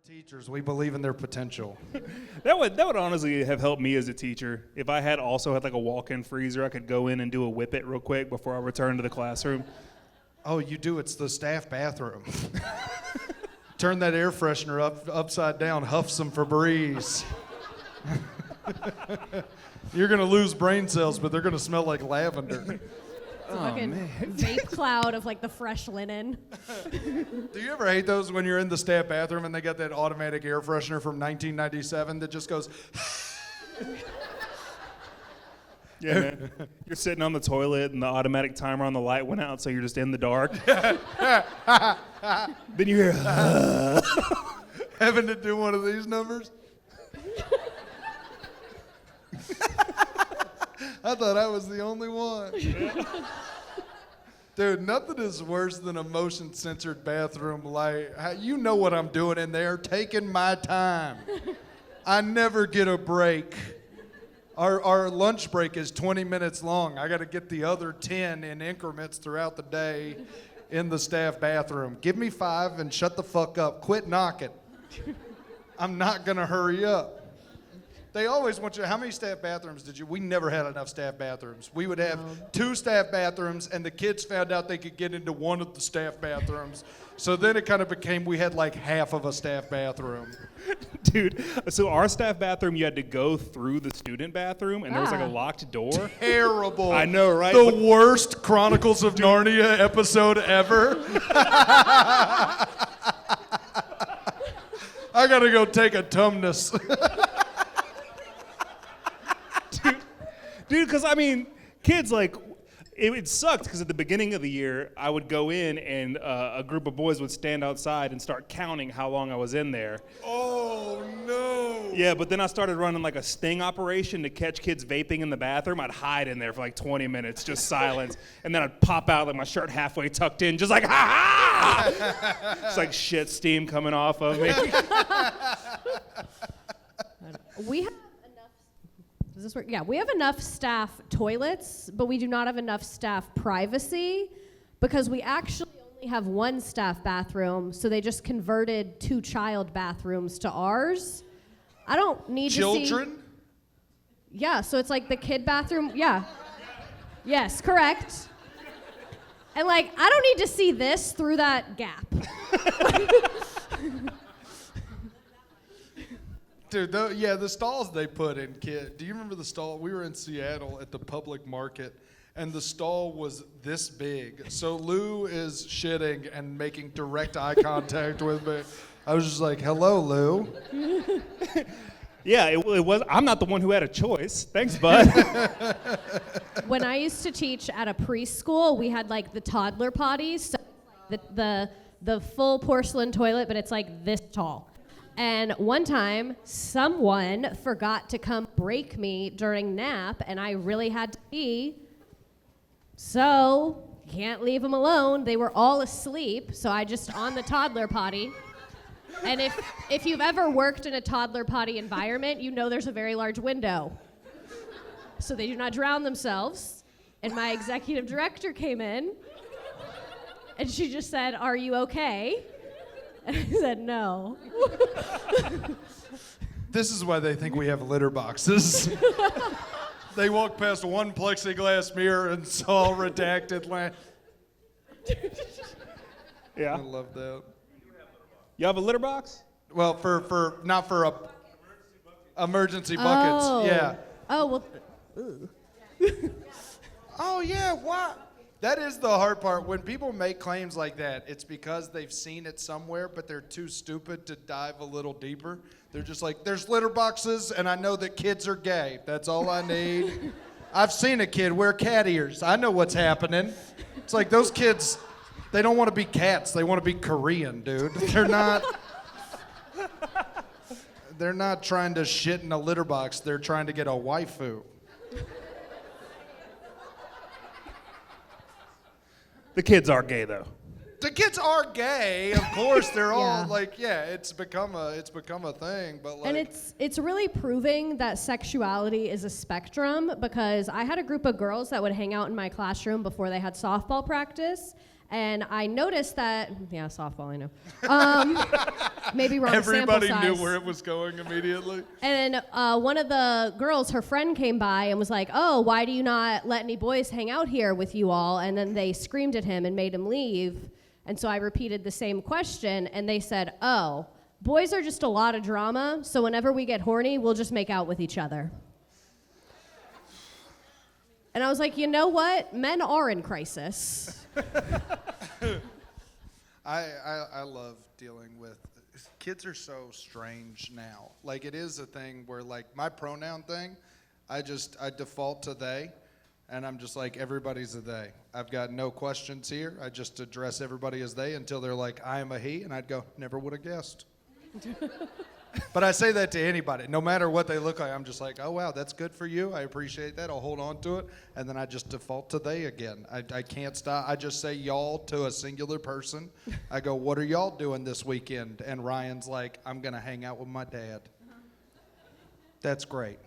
teachers. We believe in their potential. That would honestly have helped me as a teacher. If I had also had like a walk-in freezer, I could go in and do a whip it real quick before I return to the classroom. Oh, you do? It's the staff bathroom. Turn that air freshener upside down, huff some Febreze. You're going to lose brain cells, but they're going to smell like lavender. It's a fucking vape cloud of like the fresh linen. Do you ever hate those when you're in the staff bathroom and they got that automatic air freshener from 1997 that just goes... Yeah, man. You're sitting on the toilet and the automatic timer on the light went out, so you're just in the dark. Then you hear... Having to do one of these numbers? I thought I was the only one. Dude, nothing is worse than a motion-censored bathroom light. You know what I'm doing in there, taking my time. I never get a break. Our lunch break is 20 minutes long. I got to get the other 10 in increments throughout the day in the staff bathroom. Give me 5 and shut the fuck up. Quit knocking. I'm not going to hurry up. They always want you, how many staff bathrooms did you? We never had enough staff bathrooms. We would have 2 staff bathrooms, and the kids found out they could get into one of the staff bathrooms. So then it kind of became, we had like half of a staff bathroom. Dude, so our staff bathroom, you had to go through the student bathroom, and there was like a locked door. Terrible. I know, right? The worst Chronicles of Narnia episode ever. I gotta go take a tumnus. Dude, because I mean, kids like, it sucked because at the beginning of the year, I would go in and a group of boys would stand outside and start counting how long I was in there. Oh, no. Yeah, but then I started running like a sting operation to catch kids vaping in the bathroom. I'd hide in there for like 20 minutes, just silence. And then I'd pop out like my shirt halfway tucked in, just like, ha-ha! It's like shit steam coming off of me. We have enough. Does this work? Yeah, we have enough staff toilets, but we do not have enough staff privacy because we actually only have 1 staff bathroom, so they just converted 2 child bathrooms to ours. I don't need Children? to see... Yeah, so it's like the kid bathroom. Yeah. Yes, correct. And like, I don't need to see this through that gap. Dude, the stalls they put in, kid. Do you remember the stall? We were in Seattle at the public market, and the stall was this big. So Lou is shitting and making direct eye contact with me. I was just like, hello, Lou. Yeah, it was. I'm not the one who had a choice. Thanks, bud. When I used to teach at a preschool, we had like the toddler potties, so the full porcelain toilet, but it's like this tall. And one time, someone forgot to come break me during nap, and I really had to pee. So, can't leave them alone. They were all asleep, so I just on the toddler potty. And if you've ever worked in a toddler potty environment, you know there's a very large window. So they do not drown themselves. And my executive director came in, and she just said, "Are you okay?" And I said, "No." This is why they think we have litter boxes. They walked past one plexiglass mirror and saw Redacted land. Yeah. I love that. You have a litter box? Well, for not for emergency buckets. Oh. Yeah. Oh, well. Oh yeah, what? That is the hard part. When people make claims like that, it's because they've seen it somewhere, but they're too stupid to dive a little deeper. They're just like, there's litter boxes, and I know that kids are gay. That's all I need. I've seen a kid wear cat ears. I know what's happening. It's like those kids, they don't want to be cats. They want to be Korean, dude. They're not trying to shit in a litter box. They're trying to get a waifu. The kids are gay, though. The kids are gay, of course. They're all Yeah. like, yeah. It's become a thing, but like. And it's really proving that sexuality is a spectrum, because I had a group of girls that would hang out in my classroom before they had softball practice, And I noticed that, yeah, softball, I know. Maybe wrong Everybody sample knew size. where it was going immediately. And one of the girls, her friend came by and was like, oh, why do you not let any boys hang out here with you all? And then they screamed at him and made him leave. And so I repeated the same question, and they said, oh, boys are just a lot of drama, so whenever we get horny, we'll just make out with each other. And I was like, you know what? Men are in crisis. I love dealing with kids are so strange now. Like it is a thing where like my pronoun thing, I default to they, and I'm just like everybody's a they. I've got no questions here. I just address everybody as they until they're like I am a he, and I'd go never would have guessed. But I say that to anybody, no matter what they look like. I'm just like, oh wow, that's good for you. I appreciate that. I'll hold on to it, and then I just default to they again. I can't stop. I just say y'all to a singular person. I go, what are y'all doing this weekend? And Ryan's like, I'm gonna hang out with my dad. That's great.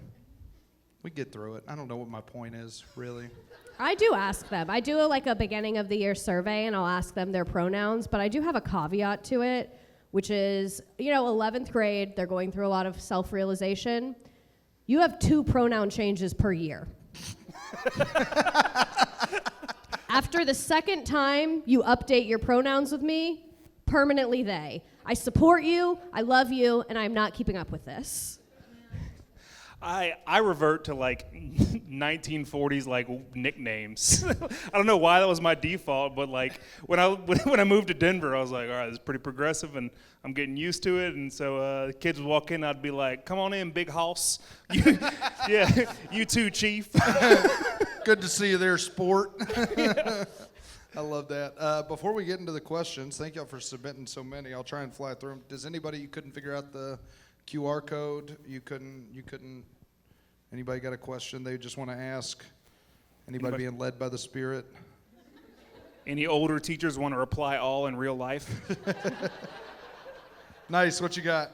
We get through it. I don't know what my point is, really. I do ask them. I do a beginning of the year survey, and I'll ask them their pronouns, but I do have a caveat to it, which is, 11th grade, they're going through a lot of self-realization. You have 2 pronoun changes per year. After the second time you update your pronouns with me, permanently they. I support you, I love you, and I'm not keeping up with this. I revert to 1940s nicknames. I don't know why that was my default, but when I moved to Denver, I was like, all right, this is pretty progressive, and I'm getting used to it. And so the kids would walk in, I'd be like, come on in, big house. Yeah, you too, chief. Good to see you there, sport. I love that. Before we get into the questions, thank y'all for submitting so many. I'll try and fly through them. Does anybody, you couldn't figure out the QR code? You couldn't. Anybody got a question they just want to ask? Anybody being led by the Spirit? Any older teachers want to reply all in real life? Nice. What you got?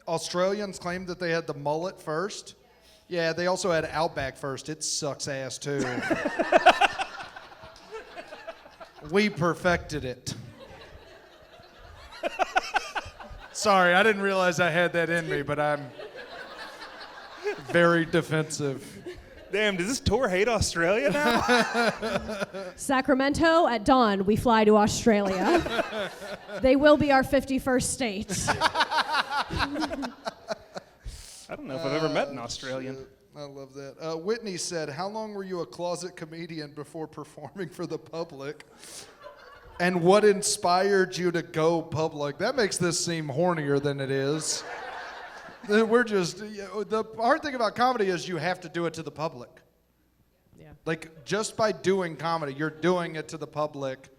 Australians claimed that they had the mullet first. Yeah, they also had Outback first. It sucks ass too. We perfected it. Sorry, I didn't realize I had that in me, but I'm very defensive. Damn, does this tour hate Australia now? Sacramento, at dawn, we fly to Australia. They will be our 51st state. I don't know if I've ever met an Australian. Shit. I love that. Whitney said, how long were you a closet comedian before performing for the public? And what inspired you to go public? That makes this seem hornier than it is. We're just, the hard thing about comedy is you have to do it to the public. Yeah. Like, just by doing comedy, you're doing it to the public.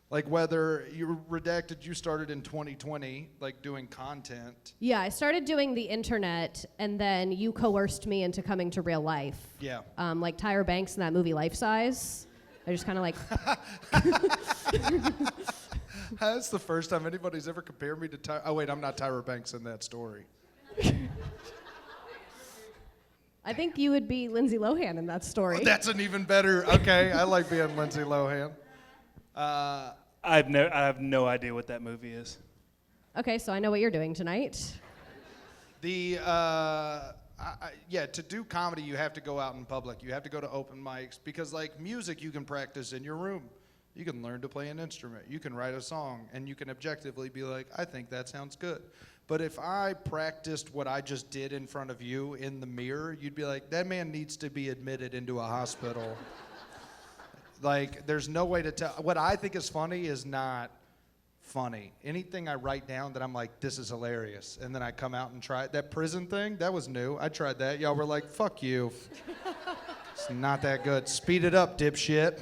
Like, whether you Redacted, you started in 2020, doing content. Yeah, I started doing the internet, and then you coerced me into coming to real life. Yeah. Like Tyra Banks in that movie Life Size. I just kind of That's the first time anybody's ever compared me to Tyra. Oh, wait, I'm not Tyra Banks in that story. I think you would be Lindsay Lohan in that story. Oh, that's an even better. Okay, I like being Lindsay Lohan. I have no idea what that movie is. Okay, so I know what you're doing tonight. To do comedy, you have to go out in public. You have to go to open mics because, music, you can practice in your room. You can learn to play an instrument. You can write a song, and you can objectively be like, I think that sounds good. But if I practiced what I just did in front of you in the mirror, you'd be like, that man needs to be admitted into a hospital. There's no way to tell. What I think is funny is not funny. Anything I write down that I'm like, this is hilarious, and then I come out and try it. That prison thing, that was new. I tried that. Y'all were like, fuck you. It's not that good. Speed it up, dipshit.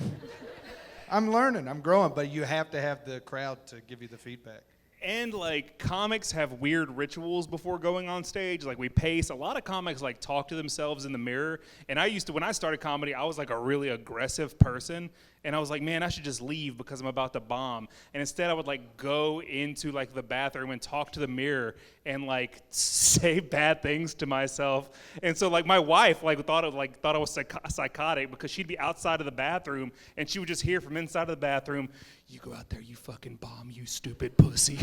I'm learning. I'm growing, but you have to have the crowd to give you the feedback. And like comics have weird rituals before going on stage. Like we pace. A lot of comics like talk to themselves in the mirror. And when I started comedy, I was like a really aggressive person. And I was like, man, I should just leave because I'm about to bomb. And instead I would like go into like the bathroom and talk to the mirror and like say bad things to myself. And so like my wife like thought I was psychotic because she'd be outside of the bathroom and she would just hear from inside of the bathroom, "You go out there, you fucking bomb, you stupid pussy."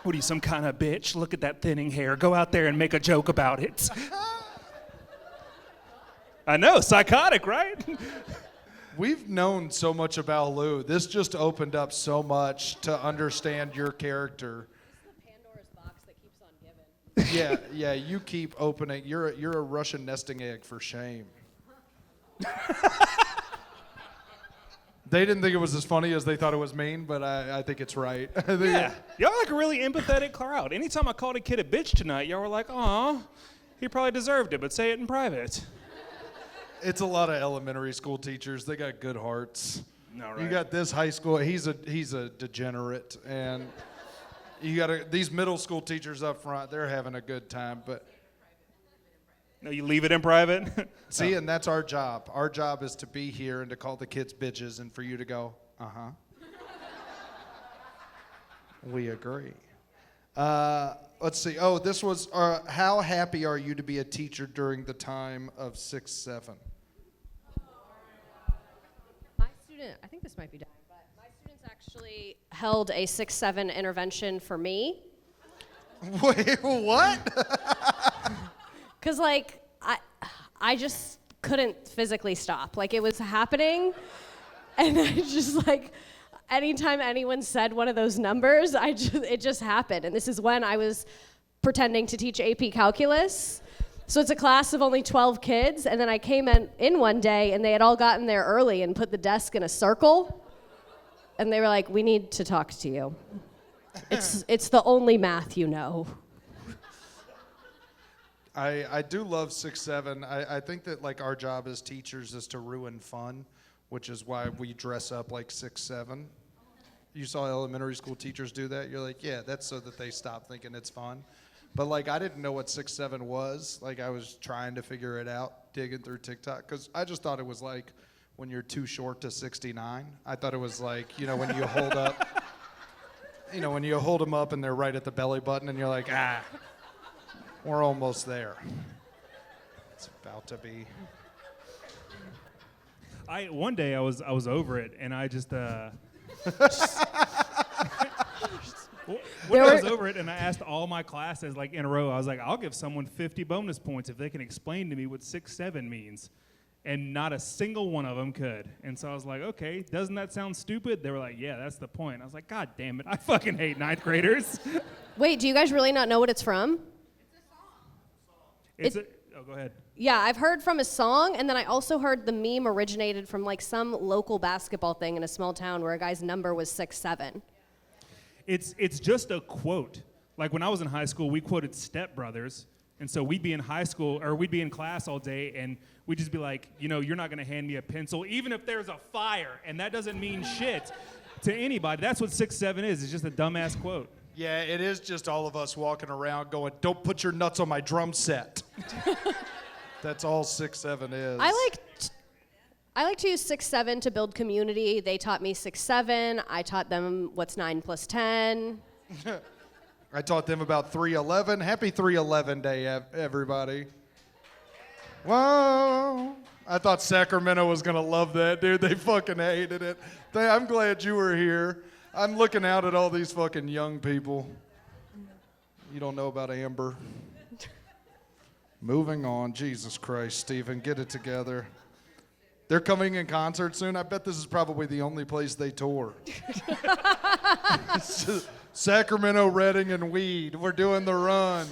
What are you, some kind of bitch? Look at that thinning hair. Go out there and make a joke about it. I know, psychotic, right? We've known so much about Lou. This just opened up so much to understand your character. It's the Pandora's box that keeps on giving. Yeah, you keep opening. You're a Russian nesting egg for shame. They didn't think it was as funny as they thought it was mean, but I think it's right. Yeah, y'all like a really empathetic crowd. Anytime I called a kid a bitch tonight, y'all were like, "Aw, he probably deserved it, but say it in private." It's a lot of elementary school teachers. They got good hearts. No, right? You got this high school. He's a degenerate, and you got these middle school teachers up front. They're having a good time, but No, you leave it in private. see, and that's our job. Our job is to be here and to call the kids bitches, and for you to go, we agree. Let's see. Oh, this was. How happy are you to be a teacher during the time of 6-7? My student, I think this might be done, but my students actually held a 6-7 intervention for me. Wait, what? Because, like, I just couldn't physically stop. Like, it was happening, and I just, like, anytime anyone said one of those numbers, it just happened. And this is when I was pretending to teach AP Calculus. So it's a class of only 12 kids, and then I came in one day, and they had all gotten there early and put the desk in a circle, and they were like, "We need to talk to you. It's the only math you know." I do love 6-7. I think that like our job as teachers is to ruin fun, which is why we dress up like 6-7. You saw elementary school teachers do that. You're like, yeah, that's so that they stop thinking it's fun. But like I didn't know what 6-7 was. Like I was trying to figure it out, digging through TikTok, because I just thought it was like when you're too short to 69. I thought it was like, you know, when you hold up, you know, when you hold them up and they're right at the belly button and you're like, we're almost there. It's about to be. One day I was over it, and I just when I was over it, and I asked all my classes like in a row. I was like, I'll give someone 50 bonus points if they can explain to me what 6-7 means, and not a single one of them could. And so I was like, okay, doesn't that sound stupid? They were like, yeah, that's the point. I was like, God damn it, I fucking hate ninth graders. Wait, do you guys really not know what it's from? Oh, go ahead. Yeah, I've heard from a song, and then I also heard the meme originated from like some local basketball thing in a small town where a guy's number was 6-7. It's just a quote. Like when I was in high school, we quoted Step Brothers, and so we'd be in high school, or we'd be in class all day, and we'd just be like, you know, you're not gonna hand me a pencil, even if there's a fire, and that doesn't mean shit to anybody. That's what 6-7 is. It's just a dumbass quote. Yeah, it is just all of us walking around going, "Don't put your nuts on my drum set." That's all 6-7 is. I like to use 6-7 to build community. They taught me 6-7. I taught them what's 9 plus 10. I taught them about 3/11. Happy 3/11 day, everybody. Whoa. I thought Sacramento was going to love that, dude. They fucking hated it. I'm glad you were here. I'm looking out at all these fucking young people. You don't know about Amber. Moving on. Jesus Christ, Stephen, get it together. They're coming in concert soon. I bet this is probably the only place they tour. Sacramento, Redding, and Weed. We're doing the run.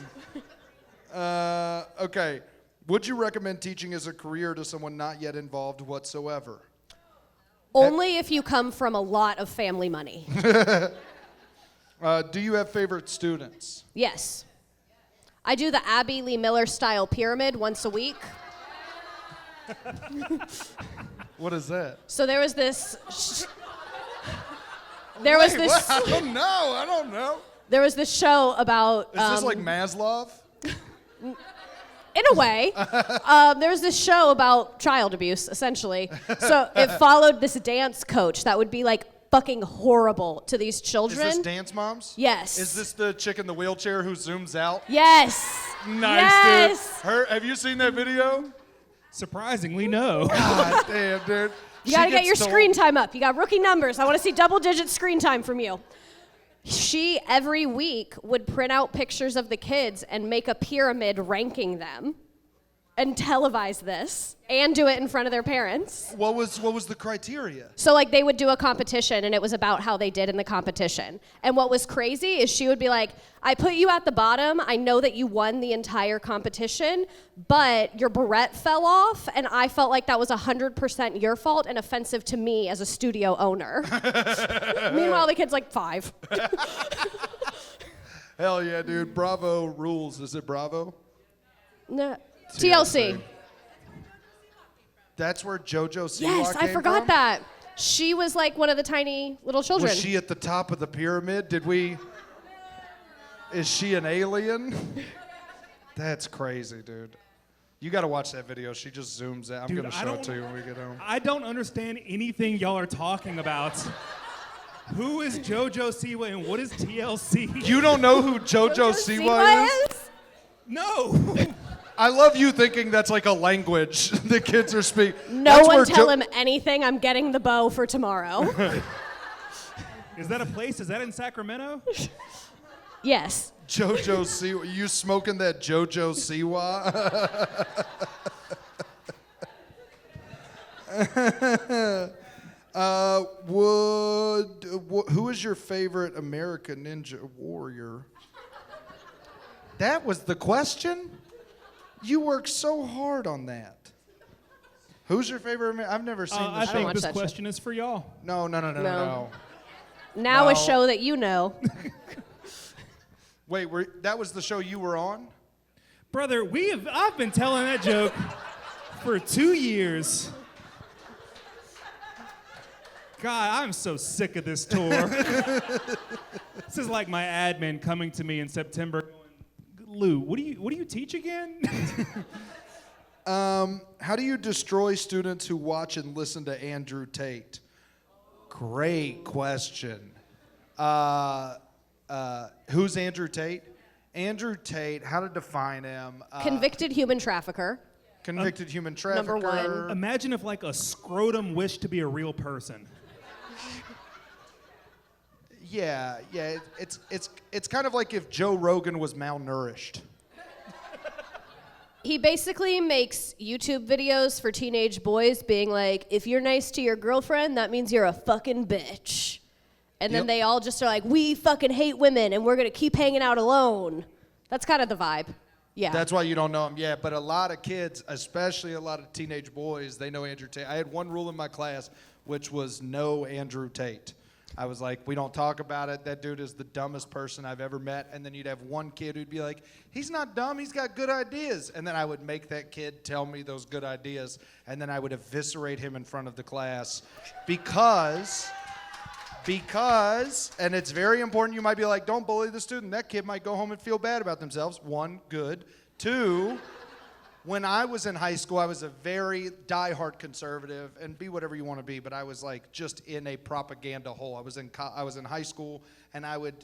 Okay. Would you recommend teaching as a career to someone not yet involved whatsoever? Only if you come from a lot of family money. Do you have favorite students? Yes. I do the Abby Lee Miller style pyramid once a week. What is that? So there was this... There was Wait, this. what? I don't know. There was this show about. Is this like Maslov? In a way. There was this show about child abuse, essentially. So it followed this dance coach that would be like fucking horrible to these children. Is this Dance Moms? Yes. Is this the chick in the wheelchair who zooms out? Yes. Nice, Yes. dude. Have you seen that video? Surprisingly, no. God damn, dude. You gotta get your screen time up. You got rookie numbers. I wanna see double-digit screen time from you. She, every week, would print out pictures of the kids and make a pyramid ranking them and televise this and do it in front of their parents. What was the criteria? So like they would do a competition and it was about how they did in the competition. And what was crazy is she would be like, I put you at the bottom. I know that you won the entire competition, but your barrette fell off and I felt like that was 100% your fault and offensive to me as a studio owner. Meanwhile, the kid's like 5. Hell yeah, dude. Bravo rules. Is it Bravo? No. TLC. That's where JoJo Siwa Yes, I came forgot from? that. She was like one of the tiny little children. Was she at the top of the pyramid? Is she an alien? That's crazy, dude. You gotta watch that video. She just zooms out. I'm Dude, gonna show it to you when we get home. I don't understand anything y'all are talking about. Who is JoJo Siwa and what is TLC? You don't know who JoJo Siwa is? No. I love you thinking that's like a language the kids are speaking. No one tell him anything. I'm getting the bow for tomorrow. Is that a place? Is that in Sacramento? Yes. JoJo Siwa. You smoking that JoJo Siwa? Who is your favorite American Ninja Warrior? That was the question? You worked so hard on that. Who's your favorite? I've never seen the I show. think this that question is for y'all. No. Now No. a show that you know. Wait, that was the show you were on? Brother, I've been telling that joke for 2 years. God, I'm so sick of this tour. This is like my admin coming to me in September going, Lou, what do you teach again? How do you destroy students who watch and listen to Andrew Tate? Great question. Who's Andrew Tate? Andrew Tate, how to define him? Convicted human trafficker. Convicted human trafficker. Number 1. Imagine if like a scrotum wished to be a real person. Yeah. It's kind of like if Joe Rogan was malnourished. He basically makes YouTube videos for teenage boys being like, if you're nice to your girlfriend, that means you're a fucking bitch. And then Yep. they all just are like, we fucking hate women and we're gonna keep hanging out alone. That's kind of the vibe. Yeah. That's why you don't know him. Yeah, but a lot of kids, especially a lot of teenage boys, they know Andrew Tate. I had one rule in my class, which was no Andrew Tate. I was like, we don't talk about it. That dude is the dumbest person I've ever met. And then you'd have one kid who'd be like, he's not dumb, he's got good ideas. And then I would make that kid tell me those good ideas. And then I would eviscerate him in front of the class because, and it's very important, you might be like, don't bully the student. That kid might go home and feel bad about themselves. 1, good. 2, when I was in high school, I was a very diehard conservative, and be whatever you want to be, but I was like just in a propaganda hole. I was in high school, and I would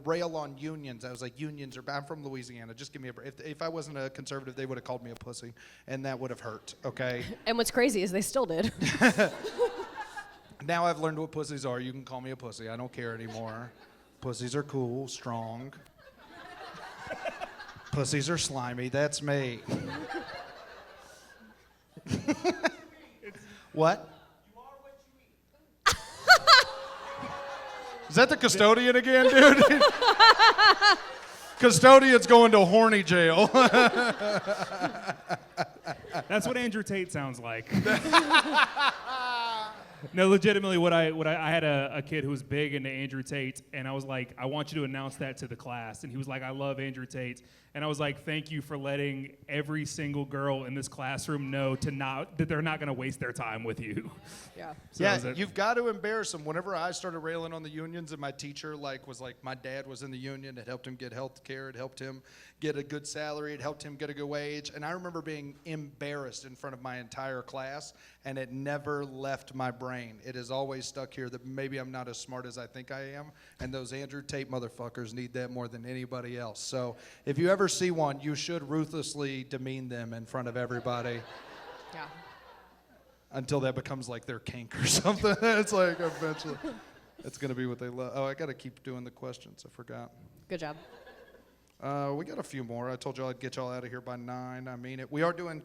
rail on unions. I was like, unions are bad. I'm from Louisiana. Just give me a break. If I wasn't a conservative, they would have called me a pussy, and that would have hurt. Okay. And what's crazy is they still did. Now I've learned what pussies are. You can call me a pussy. I don't care anymore. Pussies are cool, strong. Pussies are slimy. That's me. What? Is that the custodian again, dude? Custodian's going to horny jail. That's what Andrew Tate sounds like. No, legitimately, I had a kid who was big into Andrew Tate, and I was like, I want you to announce that to the class. And he was like, I love Andrew Tate. And I was like, thank you for letting every single girl in this classroom know that they're not going to waste their time with you. Yeah. So Yeah, you've got to embarrass them. Whenever I started railing on the unions, and my teacher was like, my dad was in the union. It helped him get health care. It helped him get a good salary. It helped him get a good wage. And I remember being embarrassed in front of my entire class, and it never left my brain. It has always stuck here that maybe I'm not as smart as I think I am, and those Andrew Tate motherfuckers need that more than anybody else. So if you ever see one, you should ruthlessly demean them in front of everybody. Yeah. Until that becomes like their kink or something. It's like eventually it's going to be what they love. Oh, I got to keep doing the questions. I forgot. Good job. We got a few more. I told y'all I'd get y'all out of here by 9. I mean it. We are doing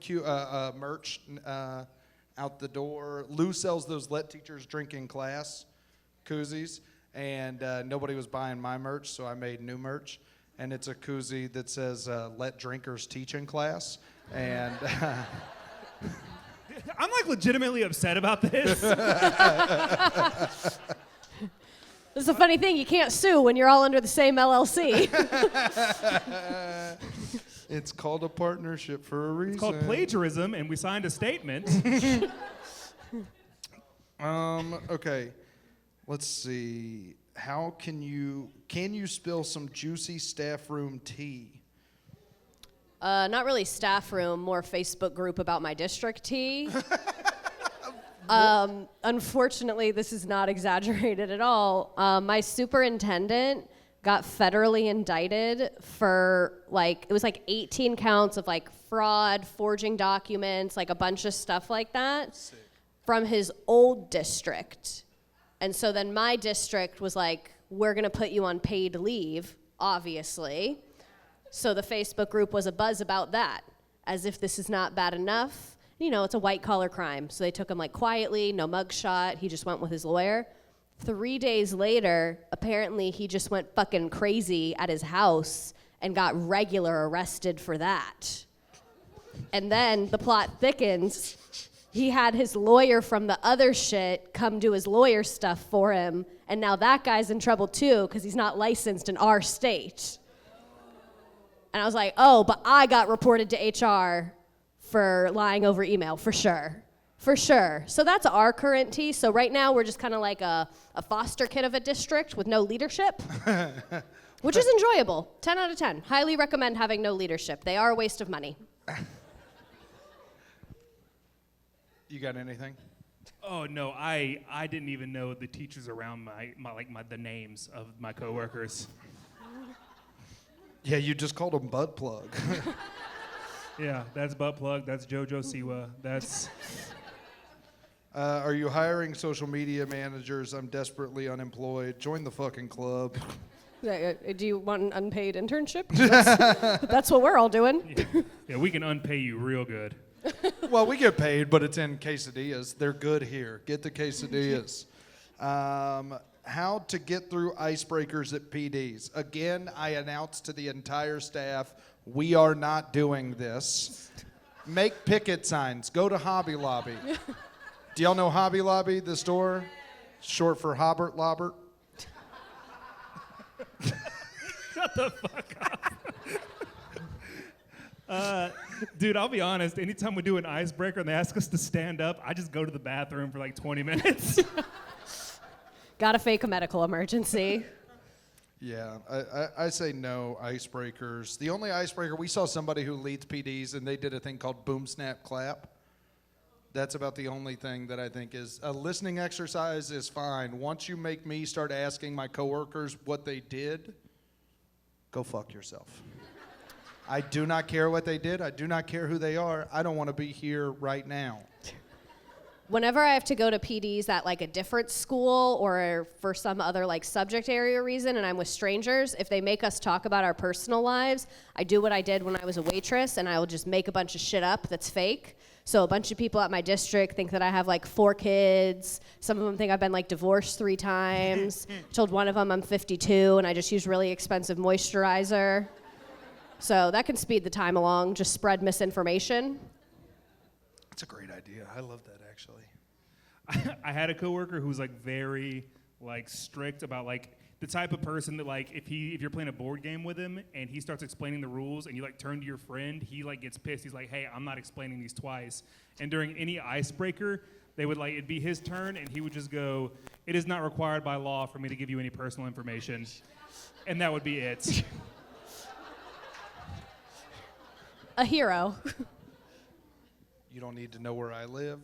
merch out the door. Lou sells those Let Teachers Drink in Class koozies, and nobody was buying my merch, so I made new merch. And it's a koozie that says Let Drinkers Teach in Class. And I'm like legitimately upset about this. This is a funny thing. You can't sue when you're all under the same LLC. it's called a partnership for a reason. It's called plagiarism, and we signed a statement. Okay. Let's see. How can you spill some juicy staff room tea? Not really staff room, more Facebook group about my district tea. Unfortunately, this is not exaggerated at all. My superintendent got federally indicted for it was 18 counts of fraud, forging documents, a bunch of stuff like that. Sick. From his old district. And so then my district was like, we're gonna put you on paid leave, obviously. So the Facebook group was abuzz about that, as if this is not bad enough. It's a white collar crime. So they took him quietly, no mugshot. He just went with his lawyer. 3 days later, apparently he just went fucking crazy at his house and got regular arrested for that. And then the plot thickens. He had his lawyer from the other shit come do his lawyer stuff for him. And now that guy's in trouble too because he's not licensed in our state. And I was like, oh, but I got reported to HR for lying over email, for sure. For sure. So that's our current tea. So right now we're just kind of like a foster kid of a district with no leadership, which is enjoyable. 10 out of 10. Highly recommend having no leadership. They are a waste of money. You got anything? Oh no, I didn't even know the teachers around the names of my coworkers. Yeah, you just called them butt plug. Yeah, that's butt plug. That's JoJo Siwa. That's. Are you hiring social media managers? I'm desperately unemployed. Join the fucking club. Do you want an unpaid internship? That's what we're all doing. Yeah, we can unpay you real good. Well, we get paid, but it's in quesadillas. They're good here. Get the quesadillas. How to get through icebreakers at PDs. Again, I announced to the entire staff, we are not doing this. Make picket signs. Go to Hobby Lobby. Do y'all know Hobby Lobby, the store? Short for Hobbert Lobbert. Shut the fuck up. Dude, I'll be honest. Anytime we do an icebreaker and they ask us to stand up, I just go to the bathroom for 20 minutes. Gotta fake a medical emergency. Yeah, I say no icebreakers. The only icebreaker, we saw somebody who leads PDs and they did a thing called boom, snap, clap. That's about the only thing that I think is a listening exercise is fine. Once you make me start asking my coworkers what they did, go fuck yourself. I do not care what they did. I do not care who they are. I don't want to be here right now. Whenever I have to go to PDs at a different school or for some other subject area reason and I'm with strangers, if they make us talk about our personal lives, I do what I did when I was a waitress and I will just make a bunch of shit up that's fake. So a bunch of people at my district think that I have 4 kids. Some of them think I've been divorced 3 times. Told one of them I'm 52 and I just use really expensive moisturizer. So that can speed the time along, just spread misinformation. That's a great idea. I love that, actually. I had a coworker who was like very like strict about like the type of person that like if you're playing a board game with him and he starts explaining the rules and you like turn to your friend, he like gets pissed. He's like, hey, I'm not explaining these twice. And during any icebreaker, they would like it'd be his turn and he would just go, it is not required by law for me to give you any personal information. And that would be it. A hero. You don't need to know where I live.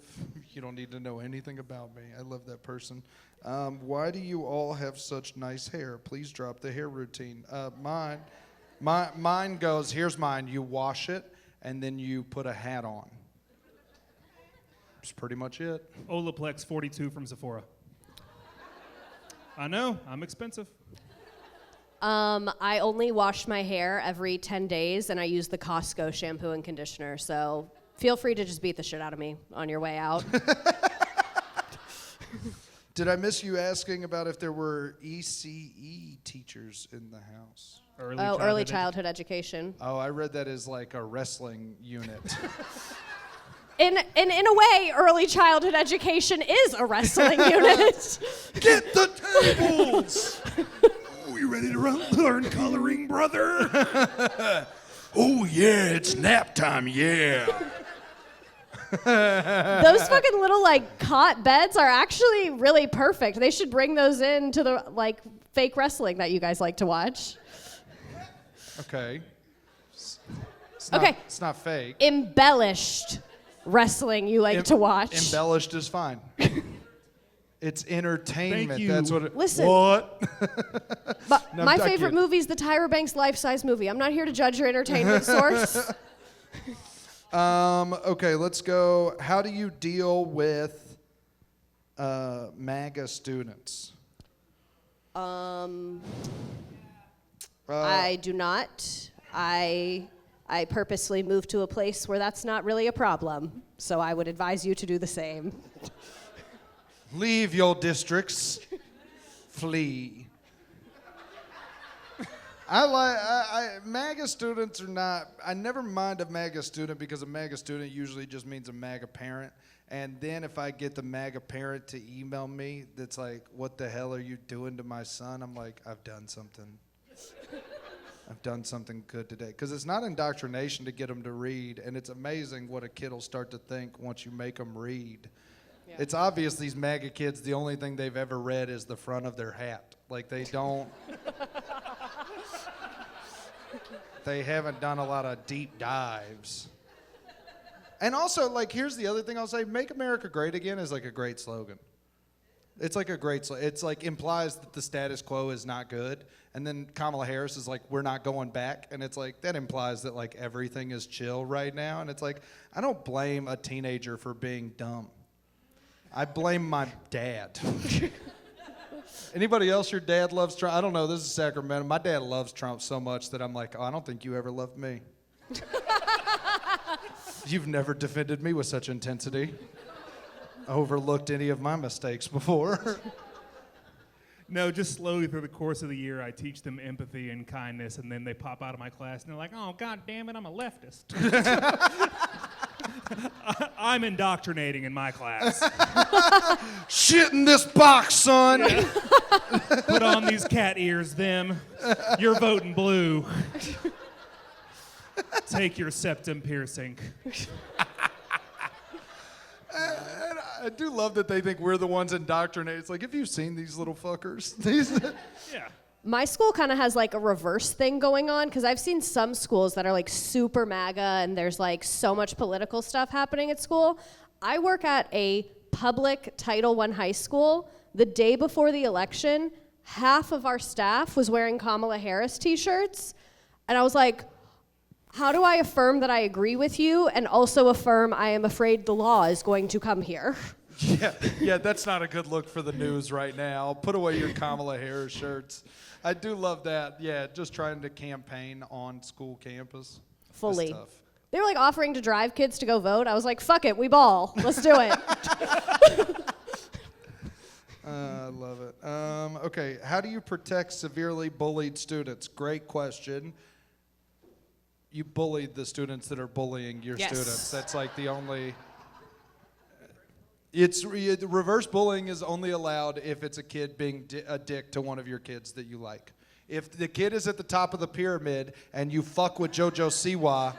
You don't need to know anything about me. I love that person. Why do you all have such nice hair? Please drop the hair routine. Mine goes, here's mine. You wash it, and then you put a hat on. That's pretty much it. Olaplex 42 from Sephora. I know, I'm expensive. I only wash my hair every 10 days, and I use the Costco shampoo and conditioner, so feel free to just beat the shit out of me on your way out. Did I miss you asking about if there were ECE teachers in the house? Early childhood education. Oh, I read that as like a wrestling unit. In a way, early childhood education is a wrestling unit. Get the tables! Oh, you ready to learn coloring, brother? Oh, yeah, it's nap time, yeah. Those fucking little like cot beds are actually really perfect. They should bring those in to the like fake wrestling that you guys like to watch. Okay. Okay. It's not fake. Embellished wrestling you like to watch. Embellished is fine. It's entertainment. Thank you. That's what it. Listen. What? But No, my I'm favorite kidding. movie is the Tyra Banks life-size movie. I'm not here to judge your entertainment source. Okay, let's go. How do you deal with MAGA students? I do not. I purposely moved to a place where that's not really a problem. So I would advise you to do the same. Leave your districts. Flee. MAGA students are not, I never mind a MAGA student because a MAGA student usually just means a MAGA parent. And then if I get the MAGA parent to email me that's like, what the hell are you doing to my son? I'm like, I've done something. I've done something good today. Because it's not indoctrination to get them to read. And it's amazing what a kid will start to think once you make them read. Yeah. It's obvious these MAGA kids, the only thing they've ever read is the front of their hat. Like they don't... They haven't done a lot of deep dives. And also, like, here's the other thing I'll say. Make America Great Again is like a great slogan. It's like a great slogan. It's like implies that the status quo is not good. And then Kamala Harris is like, we're not going back. And it's like, that implies that like everything is chill right now. And it's like, I don't blame a teenager for being dumb. I blame my dad. Anybody else, your dad loves Trump? I don't know, this is Sacramento. My dad loves Trump so much that I'm like, oh, I don't think you ever loved me. You've never defended me with such intensity. Overlooked any of my mistakes before. No, just slowly through the course of the year, I teach them empathy and kindness, and then they pop out of my class, and they're like, oh, God damn it, I'm a leftist. I'm indoctrinating in my class. Shit in this box, son. Yeah. Put on these cat ears, them. You're voting blue. Take your septum piercing. I do love that they think we're the ones indoctrinated. It's like, have you seen these little fuckers? Yeah. My school kind of has like a reverse thing going on because I've seen some schools that are like super MAGA and there's like so much political stuff happening at school. I work at a public Title I high school. The day before the election, half of our staff was wearing Kamala Harris t-shirts. And I was like, how do I affirm that I agree with you and also affirm I am afraid the law is going to come here? Yeah, that's not a good look for the news right now. Put away your Kamala Harris shirts. I do love that. Yeah, just trying to campaign on school campus. Fully. That's tough. They were like offering to drive kids to go vote. I was like, fuck it, we ball. Let's do it. I love it. Okay, how do you protect severely bullied students? Great question. You bullied the students that are bullying your Yes. students. That's like the only... Reverse bullying is only allowed if it's a kid being a dick to one of your kids that you like. If the kid is at the top of the pyramid and you fuck with JoJo Siwa,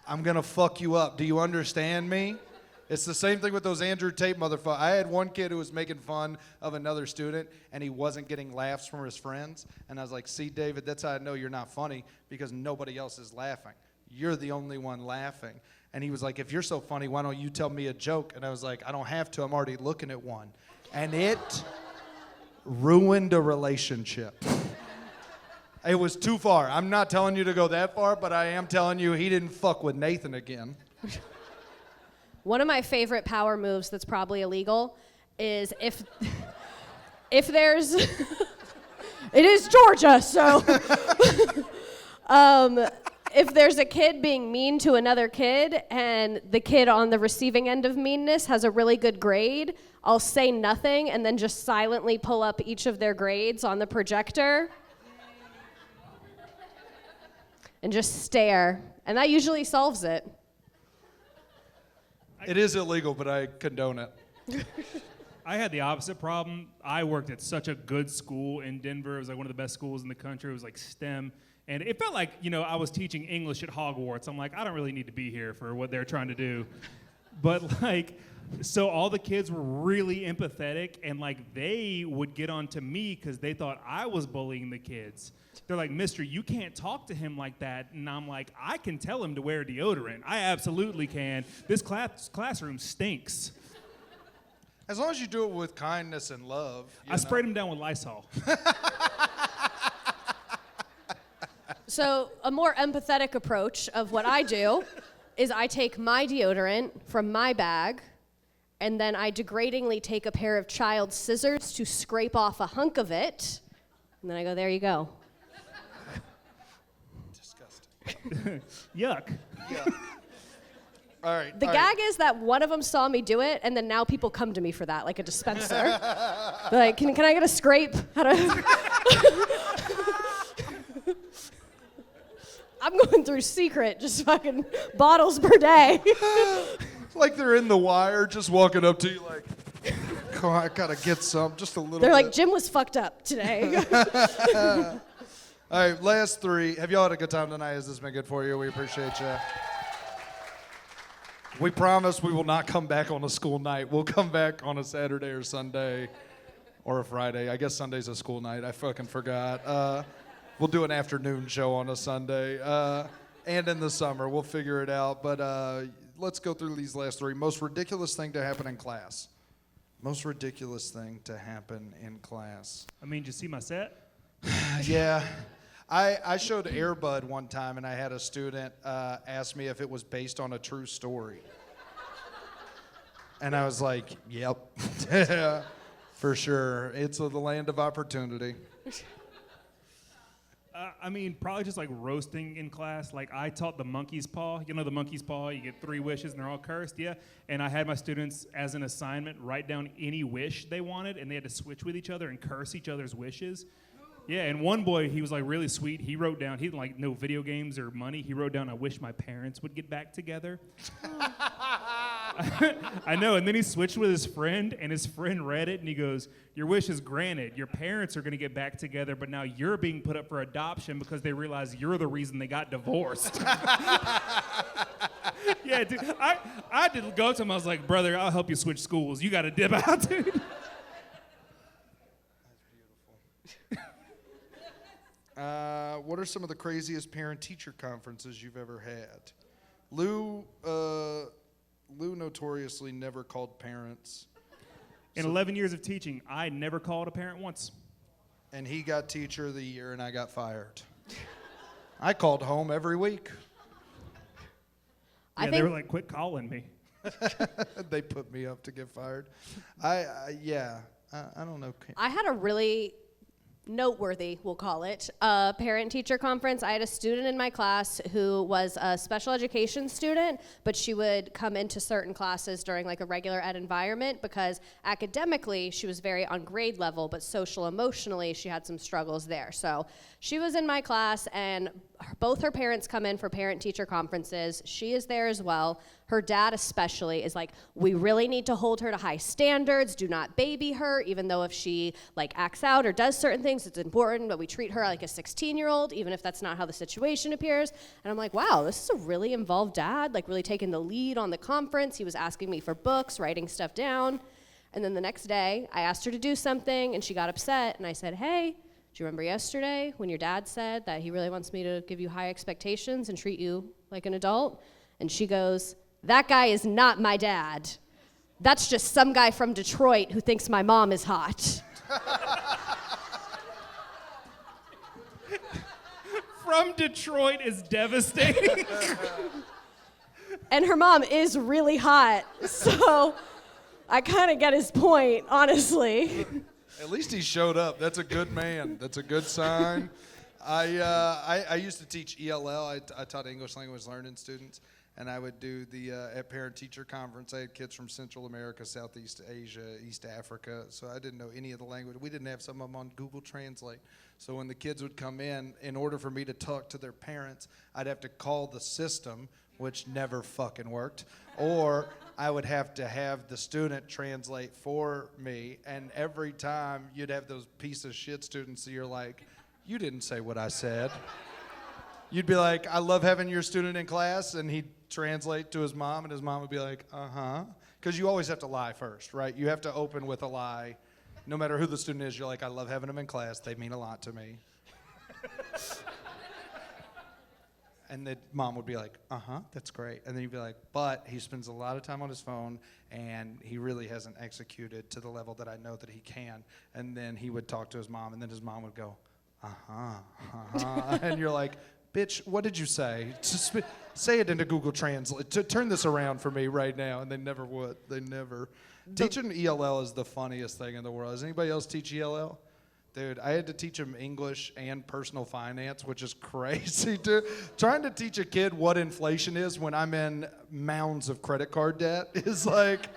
I'm gonna fuck you up. Do you understand me? It's the same thing with those Andrew Tate motherfuckers. I had one kid who was making fun of another student, and he wasn't getting laughs from his friends. And I was like, see, David, that's how I know you're not funny, because nobody else is laughing. You're the only one laughing. And he was like, if you're so funny, why don't you tell me a joke? And I was like, I don't have to. I'm already looking at one. And it ruined a relationship. It was too far. I'm not telling you to go that far, but I am telling you he didn't fuck with Nathan again. One of my favorite power moves that's probably illegal is if there's it is Georgia, so if there's a kid being mean to another kid and the kid on the receiving end of meanness has a really good grade, I'll say nothing and then just silently pull up each of their grades on the projector and just stare. And that usually solves it. It is illegal, but I condone it. I had the opposite problem. I worked at such a good school in Denver. It was like one of the best schools in the country. It was like STEM. And it felt like, I was teaching English at Hogwarts. I'm like, I don't really need to be here for what they're trying to do. But so all the kids were really empathetic, and they would get on to me because they thought I was bullying the kids. They're like, mister, you can't talk to him like that. And I'm like, I can tell him to wear deodorant. I absolutely can. This classroom stinks. As long as you do it with kindness and love. I sprayed him down with Lysol. So a more empathetic approach of what I do is I take my deodorant from my bag, and then I degradingly take a pair of child's scissors to scrape off a hunk of it, and then I go, there you go. Yuck. Yeah. All right. The gag is that one of them saw me do it, and then now people come to me for that, like a dispenser. They're like, can I get a scrape? I'm going through secret, just fucking bottles per day. Like they're in the wire, just walking up to you like, oh, I gotta get some, just a little They're bit. like, Jim was fucked up today. All right, last three. Have y'all had a good time tonight? Has this been good for you? We appreciate you. We promise we will not come back on a school night. We'll come back on a Saturday or Sunday or a Friday. I guess Sunday's a school night. I fucking forgot. We'll do an afternoon show on a Sunday. And in the summer. We'll figure it out. But let's go through these last three. Most ridiculous thing to happen in class. Most ridiculous thing to happen in class. Did you see my set? Yeah. I showed Air Bud one time, and I had a student ask me if it was based on a true story. And I was like, yep. For sure. It's the land of opportunity. Probably just roasting in class. I taught the monkey's paw. You know the monkey's paw? You get 3 wishes and they're all cursed, yeah? And I had my students, as an assignment, write down any wish they wanted, and they had to switch with each other and curse each other's wishes. Yeah, and one boy, he was really sweet. He wrote down, he didn't no video games or money. He wrote down, I wish my parents would get back together. I know, and then he switched with his friend, and his friend read it, and he goes, your wish is granted. Your parents are going to get back together, but now you're being put up for adoption because they realize you're the reason they got divorced. Yeah, dude, I did go to him. I was like, brother, I'll help you switch schools. You got to dip out, dude. That's beautiful. What are some of the craziest parent-teacher conferences you've ever had? Lou notoriously never called parents. In 11 years of teaching, I never called a parent once. And he got Teacher of the Year, and I got fired. I called home every week. Yeah, they were like, quit calling me. They put me up to get fired. I don't know. I had a really noteworthy, we'll call it, parent-teacher conference. I had a student in my class who was a special education student, but she would come into certain classes during a regular ed environment because academically she was very on grade level, but social emotionally she had some struggles there. So she was in my class, and both her parents come in for parent-teacher conferences. She is there as well. Her dad especially is like, we really need to hold her to high standards. Do not baby her, even though if she like acts out or does certain things, it's important, but we treat her like a 16-year-old, even if that's not how the situation appears. And I'm like, wow, this is a really involved dad, like really taking the lead on the conference. He was asking me for books, writing stuff down. And then the next day, I asked her to do something, and she got upset, and I said, hey, do you remember yesterday when your dad said that he really wants me to give you high expectations and treat you like an adult? And she goes, that guy is not my dad. That's just some guy from Detroit who thinks my mom is hot. From Detroit is devastating. And her mom is really hot, so I kind of get his point, honestly. At least he showed up. That's a good man. That's a good sign. I used to teach ELL. I taught English language learning students, and I would do the at parent-teacher conference. I had kids from Central America, Southeast Asia, East Africa, so I didn't know any of the language. We didn't have some of them on Google Translate. So when the kids would come in order for me to talk to their parents, I'd have to call the system, which never fucking worked, or I would have to have the student translate for me, and every time you'd have those piece of shit students that you're like, you didn't say what I said. You'd be like, I love having your student in class, and he'd translate to his mom, and his mom would be like, uh-huh. Because you always have to lie first, right? You have to open with a lie. No matter who the student is, you're like, I love having them in class. They mean a lot to me. And the mom would be like, uh-huh, that's great. And then you'd be like, but he spends a lot of time on his phone, and he really hasn't executed to the level that I know that he can. And then he would talk to his mom, and then his mom would go, uh-huh, uh-huh. And you're like, bitch, what did you say? Just say it into Google Translate. Turn this around for me right now. And they never would. They never. Teaching ELL is the funniest thing in the world. Does anybody else teach ELL? Dude, I had to teach him English and personal finance, which is crazy, dude. Trying to teach a kid what inflation is when I'm in mounds of credit card debt is like,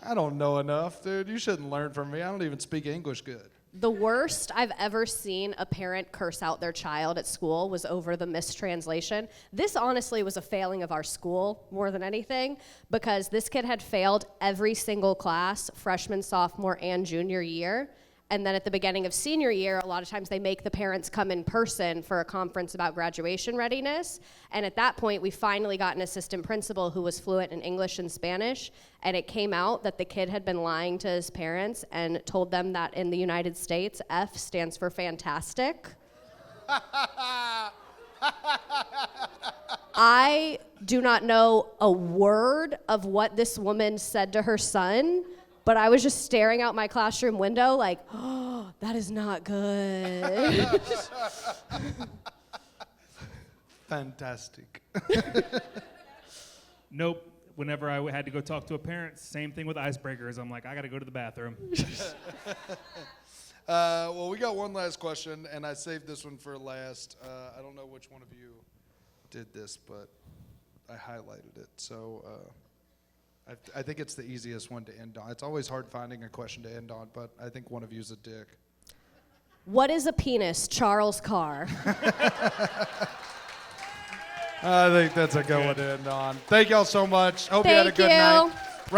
I don't know enough, dude. You shouldn't learn from me. I don't even speak English good. The worst I've ever seen a parent curse out their child at school was over the mistranslation. This honestly was a failing of our school more than anything, because this kid had failed every single class, freshman, sophomore, and junior year. And then at the beginning of senior year, a lot of times they make the parents come in person for a conference about graduation readiness. And at that point, we finally got an assistant principal who was fluent in English and Spanish. And it came out that the kid had been lying to his parents and told them that in the United States, F stands for fantastic. I do not know a word of what this woman said to her son, but I was just staring out my classroom window like, oh, that is not good. Fantastic. Nope. Whenever I had to go talk to a parent, same thing with icebreakers. I'm like, I got to go to the bathroom. Well, we got one last question, and I saved this one for last. I don't know which one of you did this, but I highlighted it. So I think it's the easiest one to end on. It's always hard finding a question to end on, but I think one of you's a dick. What is a penis, Charles Carr? I think that's a good one to end on. Thank y'all so much. Hope you had a good night.